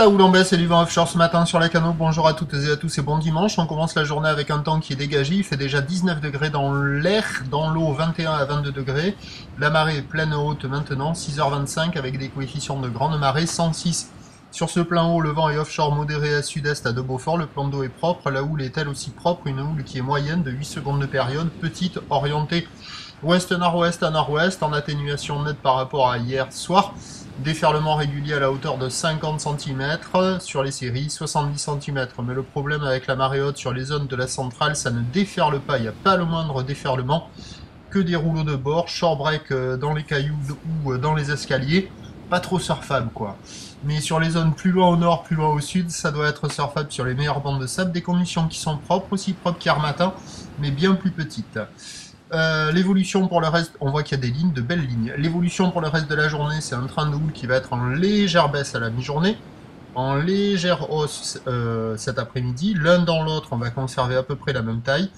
roule en baisse et du vent offshore ce matin sur les canaux. Bonjour à toutes et à tous et bon dimanche. On commence la journée avec un temps qui est dégagé. Il fait déjà 19 degrés dans l'air, dans l'eau 21 à 22 degrés. La marée est pleine haute maintenant, 6h25 avec des coefficients de grande marée, 106. Sur ce plan haut, le vent est offshore modéré à sud-est à de Beaufort. Le plan d'eau est propre, la houle est elle aussi propre. Une houle qui est moyenne de 8 secondes de période, petite, orientée ouest-nord-ouest à nord-ouest, en atténuation nette par rapport à hier soir. Déferlement régulier à la hauteur de 50 cm sur les séries, 70 cm. Mais le problème avec la marée haute sur les zones de la centrale, ça ne déferle pas, il n'y a pas le moindre déferlement, que des rouleaux de bord, short break dans les cailloux ou dans les escaliers, pas trop surfable quoi. Mais sur les zones plus loin au nord, plus loin au sud, ça doit être surfable sur les meilleures bandes de sable, des conditions qui sont propres, aussi propres qu'hier matin, mais bien plus petites. L'évolution pour le reste, on voit qu'il y a des lignes, de belles lignes. L'évolution pour le reste de la journée, c'est un train de houle qui va être en légère baisse à la mi-journée, en légère hausse cet après-midi. L'un dans l'autre, on va conserver à peu près la même taille.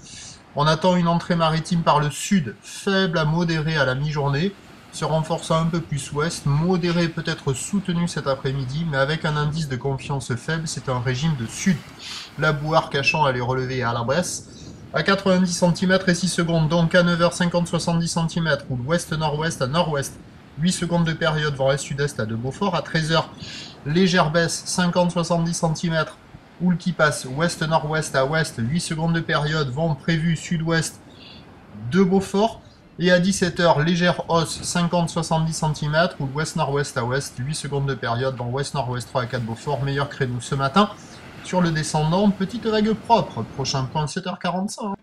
On attend une entrée maritime par le sud, faible à modérée à la mi-journée, se renforçant un peu plus ouest, modéré peut-être soutenu cet après-midi, mais avec un indice de confiance faible, c'est un régime de sud. La bouard cachant elle est relevée à la baisse. À 90 cm et 6 secondes, donc à 9h50, 70 cm, ou l'ouest-nord-ouest à nord-ouest, 8 secondes de période vent est-sud-est à de Beaufort. À 13h, légère baisse, 50-70 cm, houle qui passe ouest-nord-ouest à ouest, 8 secondes de période, vent prévu sud-ouest de Beaufort. Et à 17h, légère hausse, 50-70 cm, ou l'ouest-nord-ouest à ouest, 8 secondes de période, vent ouest-nord-ouest 3 à 4 Beaufort, meilleur créneau ce matin. Sur le descendant, petite vague propre. Prochain point 7h45.